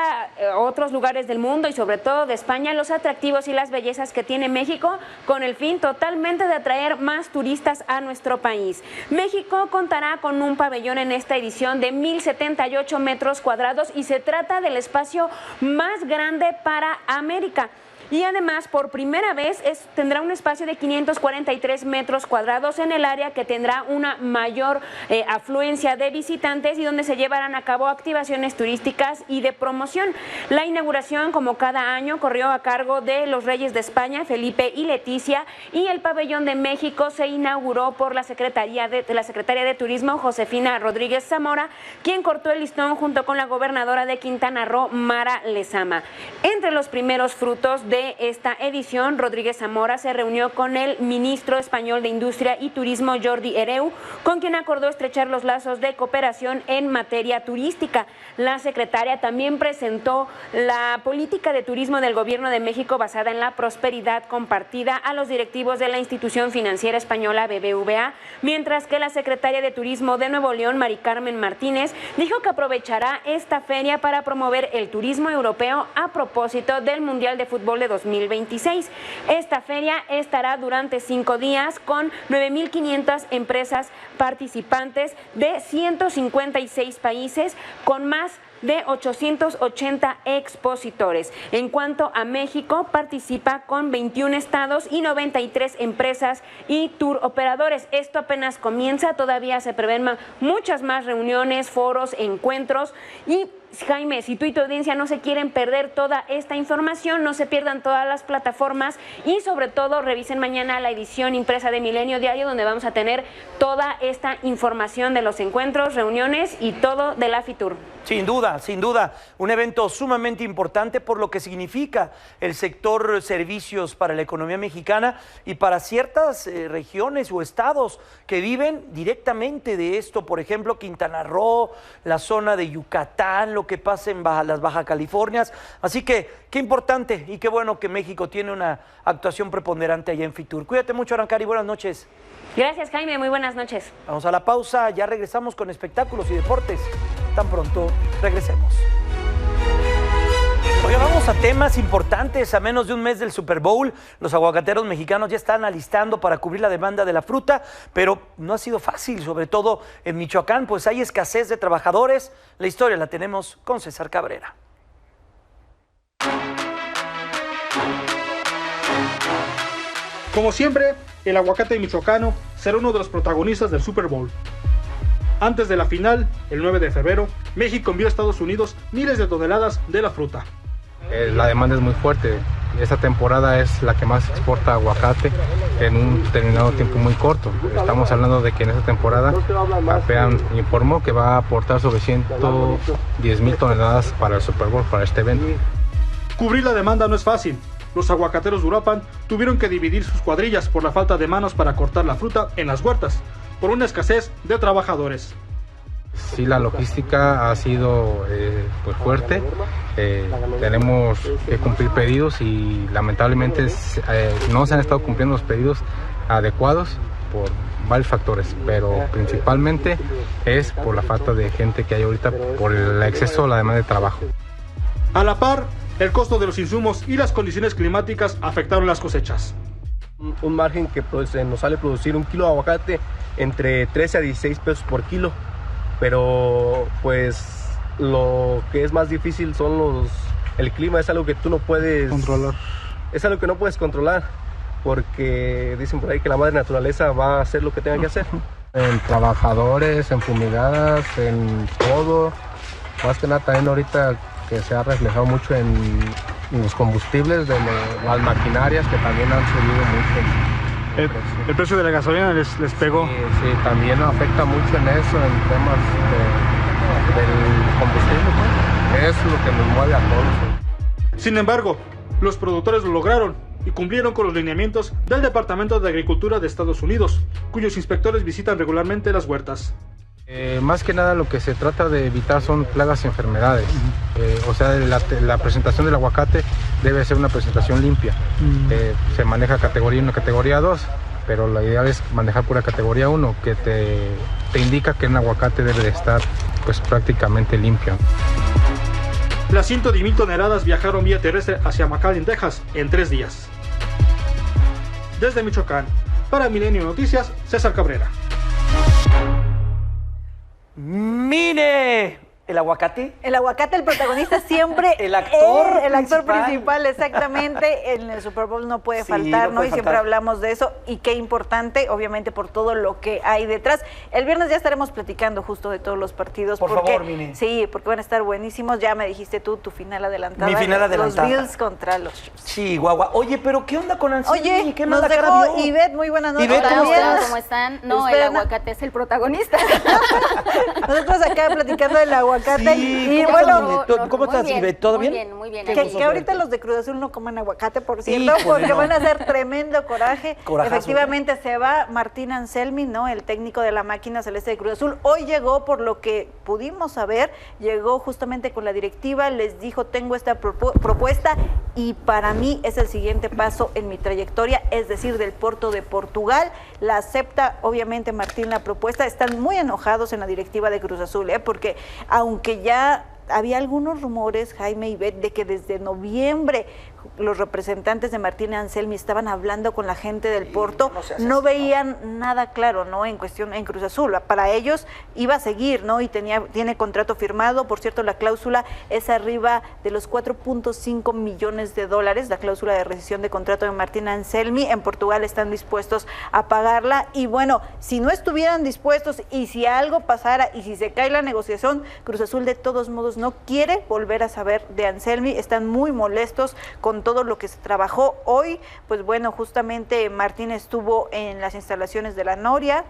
otros lugares del mundo y sobre todo de España los atractivos y las bellezas que tiene México, con el fin totalmente de atraer más turistas a nuestro país. México contará con un pabellón en esta edición de 1,078 metros cuadrados y se trata del espacio más grande para América. y además por primera vez tendrá un espacio de 543 metros cuadrados en el área, que tendrá una mayor afluencia de visitantes y donde se llevarán a cabo activaciones turísticas y de promoción. La inauguración, como cada año, corrió a cargo de los reyes de España, Felipe y Leticia, y el pabellón de México se inauguró por la secretaria de Turismo, Josefina Rodríguez Zamora, quien cortó el listón junto con la gobernadora de Quintana Roo, Mara Lezama. Entre los primeros frutos de esta edición, Rodríguez Zamora se reunió con el ministro español de Industria y Turismo, Jordi Hereu, con quien acordó estrechar los lazos de cooperación en materia turística. La secretaria también presentó la política de turismo del Gobierno de México basada en la prosperidad compartida a los directivos de la institución financiera española BBVA, mientras que la secretaria de Turismo de Nuevo León, Mari Carmen Martínez, dijo que aprovechará esta feria para promover el turismo europeo a propósito del Mundial de Fútbol de 2026. Esta feria estará durante 5 días con 9.500 empresas participantes de 156 países, con más de 880 expositores. En cuanto a México, participa con 21 estados y 93 empresas y tour operadores. Esto apenas comienza, todavía se prevén muchas más reuniones, foros, encuentros. Y Jaime, si tú y tu audiencia no se quieren perder toda esta información, no se pierdan todas las plataformas y sobre todo revisen mañana la edición impresa de Milenio Diario, donde vamos a tener toda esta información de los encuentros, reuniones y todo de la Fitur. Sin duda, un evento sumamente importante por lo que significa el sector servicios para la economía mexicana y para ciertas regiones o estados que viven directamente de esto, por ejemplo, Quintana Roo, la zona de Yucatán, lo que pasa en las Baja Californias. Así que qué importante y qué bueno que México tiene una actuación preponderante allá en Fitur. Cuídate mucho, Arancari, buenas noches. Gracias, Jaime, muy buenas noches. Vamos a la pausa, ya regresamos con espectáculos y deportes. Tan pronto regresemos. Oiga, vamos a temas importantes. A menos de un mes del Super Bowl, los aguacateros mexicanos ya están alistando para cubrir la demanda de la fruta, pero no ha sido fácil, sobre todo en Michoacán, pues hay escasez de trabajadores. La historia la tenemos con César Cabrera. Como siempre, el aguacate michoacano será uno de los protagonistas del Super Bowl. Antes de la final, el 9 de febrero, México envió a Estados Unidos miles de toneladas de la fruta. La demanda es muy fuerte. Esta temporada es la que más exporta aguacate en un determinado tiempo muy corto. Estamos hablando de que en esta temporada APEAM informó que va a aportar sobre 110,000 toneladas para el Super Bowl, para este evento. Cubrir la demanda no es fácil. Los aguacateros de Uruapan tuvieron que dividir sus cuadrillas por la falta de manos para cortar la fruta en las huertas, por una escasez de trabajadores. Sí, la logística ha sido pues fuerte. Tenemos que cumplir pedidos y lamentablemente no se han estado cumpliendo los pedidos adecuados por varios factores, pero principalmente es por la falta de gente que hay ahorita, por el exceso de la demanda de trabajo. A la par, el costo de los insumos y las condiciones climáticas afectaron las cosechas. Un margen que nos sale producir un kilo de aguacate entre 13 a 16 pesos por kilo, pero pues lo que es más difícil son el clima. Es algo que tú no puedes controlar. Es algo que no puedes controlar, porque dicen por ahí que la madre naturaleza va a hacer lo que tenga que hacer. En trabajadores, en fumigadas, en todo, más que nada también ahorita que se ha reflejado mucho en los combustibles de las maquinarias, que también han subido mucho. El precio de la gasolina les pegó. Sí, también afecta mucho en eso, en temas del combustible, pues. Es lo que nos mueve a todos. Sin embargo, los productores lo lograron y cumplieron con los lineamientos del Departamento de Agricultura de Estados Unidos, cuyos inspectores visitan regularmente las huertas. Más que nada lo que se trata de evitar son plagas y enfermedades. O sea, la presentación del aguacate debe ser una presentación limpia. Se maneja categoría 1, categoría 2, pero la idea es manejar pura categoría 1, que te indica que un aguacate debe de estar pues prácticamente limpio. Las 110,000 toneladas viajaron vía terrestre hacia McAllen, Texas, en 3 días. Desde Michoacán, para Milenio Noticias, César Cabrera. Mire, ¿El aguacate? El aguacate, el protagonista siempre. El actor el actor principal, exactamente. En el Super Bowl no puede faltar, ¿no? Y siempre hablamos de eso. Y qué importante, obviamente, por todo lo que hay detrás. El viernes ya estaremos platicando justo de todos los partidos. Por favor, Mine. Sí, porque van a estar buenísimos. Ya me dijiste tú, tu final adelantada. Mi final adelantada. Los Bills contra los Chiefs. Sí, guagua. Oye, pero ¿qué onda con Anselmi? Oye, ¿Qué nos dejó Ivette, muy buenas noches. Ivette, ¿cómo están? No, el aguacate es el protagonista. Nosotros acá platicando del aguacate. Sí, y ¿cómo estás, Ivette? ¿Todo bien? Muy bien. Que ahorita los de Cruz Azul no coman aguacate, por cierto, porque van a hacer tremendo coraje. Corajazo. Efectivamente se va Martín Anselmi, ¿no? El técnico de la máquina celeste de Cruz Azul. Hoy llegó, por lo que pudimos saber, llegó justamente con la directiva, les dijo, tengo esta propuesta y para mí es el siguiente paso en mi trayectoria, es decir, del Porto de Portugal. La acepta, obviamente, Martín la propuesta. Están muy enojados en la directiva de Cruz Azul, porque aunque ya había algunos rumores, Jaime y Ivette, de que desde noviembre los representantes de Martín Anselmi estaban hablando con la gente del Porto, no veían nada claro, ¿no? En cuestión en Cruz Azul. Para ellos iba a seguir, ¿no? Y tiene contrato firmado. Por cierto, la cláusula es arriba de los 4.5 millones de dólares, la cláusula de rescisión de contrato de Martín Anselmi. En Portugal están dispuestos a pagarla. Y bueno, si no estuvieran dispuestos y si algo pasara y si se cae la negociación, Cruz Azul de todos modos no quiere volver a saber de Anselmi. Están muy molestos con todo lo que se trabajó hoy. Pues bueno, justamente Martín estuvo en las instalaciones de la Noria,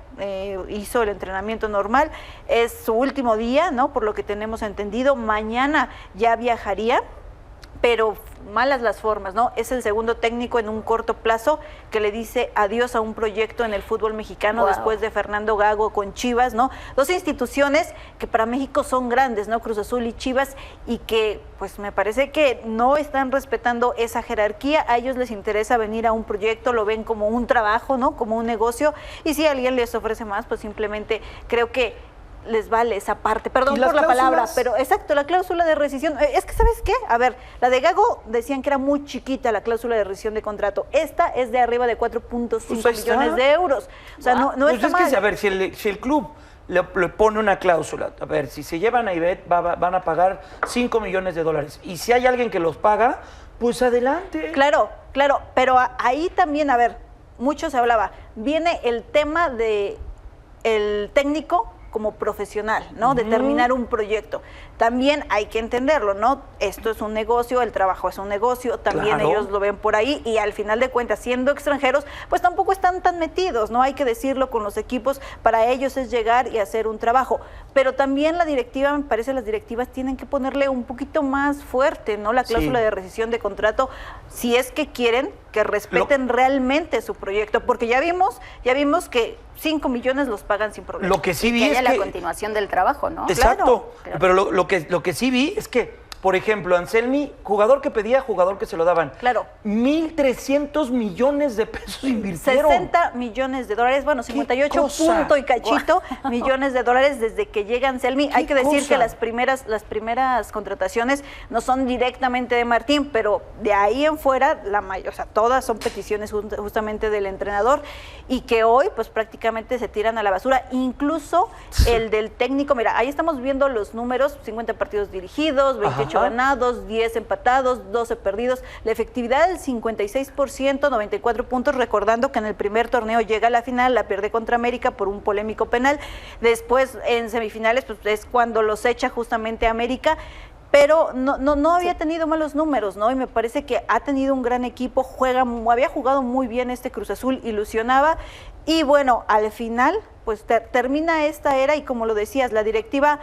hizo el entrenamiento normal, es su último día, ¿no? Por lo que tenemos entendido, mañana ya viajaría, pero malas las formas, ¿no? Es el segundo técnico en un corto plazo que le dice adiós a un proyecto en el fútbol mexicano después de Fernando Gago con Chivas, ¿no? Dos instituciones que para México son grandes, ¿no? Cruz Azul y Chivas, y que pues me parece que no están respetando esa jerarquía. A ellos les interesa venir a un proyecto, lo ven como un trabajo, ¿no? Como un negocio, y si alguien les ofrece más, pues simplemente creo que les vale esa parte, perdón por la palabra, pero exacto, la cláusula de rescisión, es que ¿sabes qué? A ver, la de Gago decían que era muy chiquita la cláusula de rescisión de contrato, esta es de arriba de 4.5 millones de euros, o sea, no pues está es mal. Que, a ver, si el club le pone una cláusula, a ver, si se llevan a Ivette van a pagar 5 millones de dólares, y si hay alguien que los paga, pues adelante. Claro, pero ahí también, a ver, mucho se hablaba, viene el tema de el técnico como profesional, ¿no? Determinar un proyecto. También hay que entenderlo, ¿no? Esto es un negocio, el trabajo es un negocio, también ellos lo ven por ahí, y al final de cuentas, siendo extranjeros, pues tampoco están tan metidos, ¿no? Hay que decirlo con los equipos, para ellos es llegar y hacer un trabajo. Pero también la directiva, me parece, las directivas tienen que ponerle un poquito más fuerte, ¿no? La cláusula de rescisión de contrato, si es que quieren que respeten realmente su proyecto, porque ya vimos que 5 millones los pagan sin problema. Lo que sí vi es que la continuación del trabajo, ¿no? Exacto, Claro. Pero lo que sí vi es que, por ejemplo, Anselmi, jugador que pedía, jugador que se lo daban. Claro. 1.300 millones de pesos invirtieron. 60 millones de dólares, bueno, 58 punto y cachito millones de dólares desde que llega Anselmi. Hay que decir que las primeras contrataciones no son directamente de Martín, pero de ahí en fuera, o sea, todas son peticiones justamente del entrenador, y que hoy pues prácticamente se tiran a la basura, incluso el del técnico. Mira, ahí estamos viendo los números: 50 partidos dirigidos, 28 ganados, 10 empatados, 12 perdidos, la efectividad del 56%, 94 puntos, recordando que en el primer torneo llega a la final, la pierde contra América por un polémico penal. Después en semifinales pues es cuando los echa justamente a América, pero no había tenido malos números, ¿no? Y me parece que ha tenido un gran equipo, había jugado muy bien este Cruz Azul, ilusionaba, y bueno, al final pues termina esta era, y como lo decías, la directiva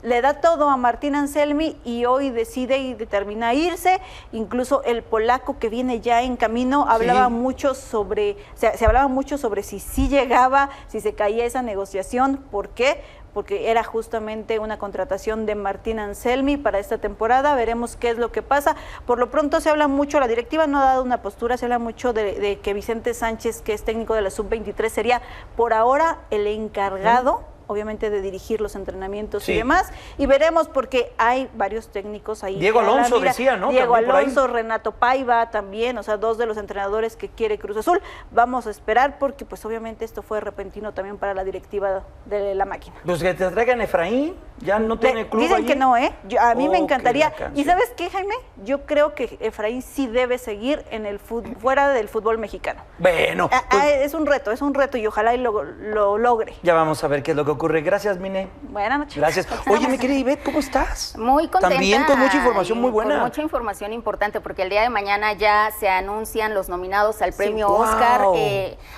le da todo a Martín Anselmi y hoy decide y determina irse. Incluso el polaco que viene ya en camino hablaba mucho sobre, se hablaba mucho sobre si sí llegaba, si se caía esa negociación. ¿Por qué? Porque era justamente una contratación de Martín Anselmi para esta temporada. Veremos qué es lo que pasa. Por lo pronto se habla mucho, la directiva no ha dado una postura, se habla mucho de que Vicente Sánchez, que es técnico de la Sub-23, sería por ahora el encargado, obviamente, de dirigir los entrenamientos y demás, y veremos, porque hay varios técnicos ahí. Diego Alonso decía, ¿no? Diego Alonso, Renato Paiva también, o sea, dos de los entrenadores que quiere Cruz Azul. Vamos a esperar, porque pues obviamente esto fue repentino también para la directiva de la máquina. Pues que te traigan Efraín. Ya no tiene club Dicen allí. que no, ¿eh? A mí me encantaría. la canción. ¿Y sabes qué, Jaime? Yo creo que Efraín sí debe seguir en el fuera del fútbol mexicano. Bueno, es un reto y ojalá y lo logre. ya vamos a ver qué es lo que ocurre. Gracias, Mine. Buenas noches. Gracias. Oye, mi querida Ivette, ¿cómo estás? Muy contenta. También con mucha información muy buena. Con mucha información importante, porque el día de mañana ya se anuncian los nominados al premio wow. Oscar.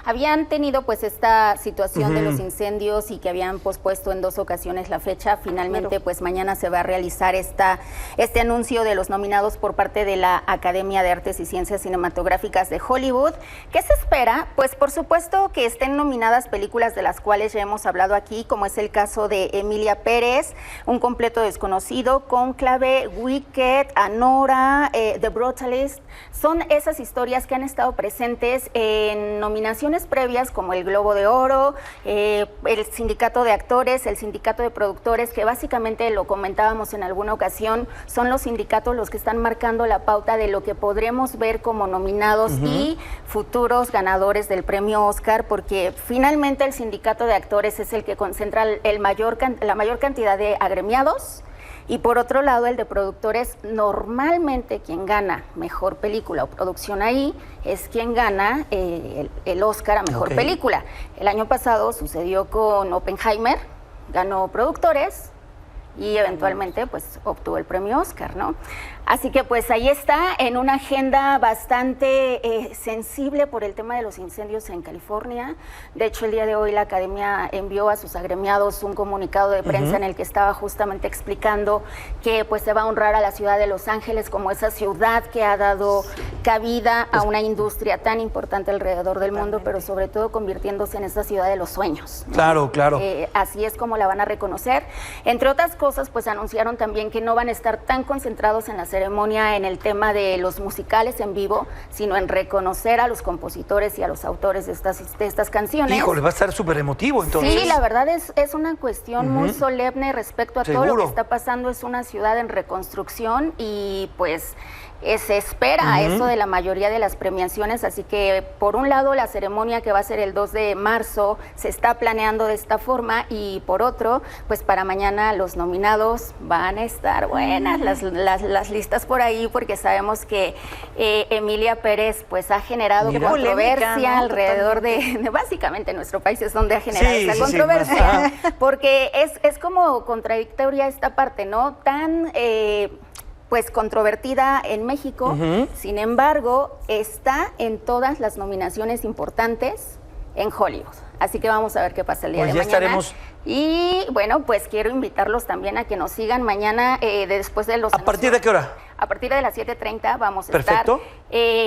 Habían tenido pues esta situación de los incendios y que habían pospuesto en 2 ocasiones la fecha. Finalmente, pues mañana se va a realizar este anuncio de los nominados por parte de la Academia de Artes y Ciencias Cinematográficas de Hollywood. ¿Qué se espera? Pues por supuesto que estén nominadas películas de las cuales ya hemos hablado aquí, como es el caso de Emilia Pérez, Un completo desconocido, Cónclave, Wicked, Anora, The Brutalist. Son esas historias que han estado presentes en nominaciones previas como el Globo de Oro, el Sindicato de Actores, el Sindicato de Productores, que básicamente lo comentábamos en alguna ocasión, son los sindicatos los que están marcando la pauta de lo que podremos ver como nominados y futuros ganadores del premio Oscar, porque finalmente el Sindicato de Actores es el que concentra la mayor cantidad de agremiados. Y por otro lado, el de productores, normalmente quien gana mejor película o producción ahí es quien gana el Oscar a mejor película. El año pasado sucedió con Oppenheimer, ganó productores y eventualmente pues obtuvo el premio Oscar, ¿no? Así que pues ahí está, en una agenda bastante sensible por el tema de los incendios en California. De hecho, el día de hoy la Academia envió a sus agremiados un comunicado de prensa en el que estaba justamente explicando que pues se va a honrar a la ciudad de Los Ángeles como esa ciudad que ha dado cabida a una industria tan importante alrededor del mundo, pero sobre todo convirtiéndose en esa ciudad de los sueños, ¿no? Claro, claro. Así es como la van a reconocer. Entre otras cosas, pues anunciaron también que no van a estar tan concentrados en la ceremonia en el tema de los musicales en vivo, sino en reconocer a los compositores y a los autores de estas canciones. Híjole, va a estar súper emotivo entonces. Sí, la verdad es una cuestión muy solemne respecto a todo lo que está pasando. Es una ciudad en reconstrucción y pues se espera eso de la mayoría de las premiaciones, así que por un lado la ceremonia que va a ser el 2 de marzo se está planeando de esta forma y por otro, pues para mañana los nominados van a estar buenas las listas por ahí, porque sabemos que Emilia Pérez pues ha generado controversia alrededor de básicamente nuestro país es donde ha generado esa controversia, porque es como contradictoria esta parte, ¿no? Tan pues controvertida en México, sin embargo, está en todas las nominaciones importantes en Hollywood. Así que vamos a ver qué pasa el día de mañana. Estaremos... Y bueno, pues quiero invitarlos también a que nos sigan mañana después de los... ¿A partir de qué hora? A partir de las 7:30 vamos a estar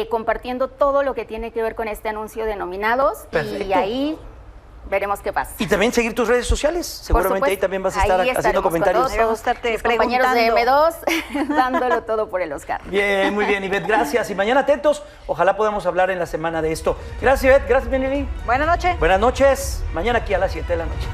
compartiendo todo lo que tiene que ver con este anuncio de nominados. Perfecto. Y ahí veremos qué pasa. Y también seguir tus redes sociales. Seguramente ahí también vas a estar haciendo comentarios. Mis compañeros de M2 dándolo todo por el Oscar. Bien, muy bien, Ivette, gracias. Y mañana atentos, ojalá podamos hablar en la semana de esto. Gracias, Ivette, gracias, Benelín. Buenas noches. Buenas noches. Mañana aquí a las 7 de la noche.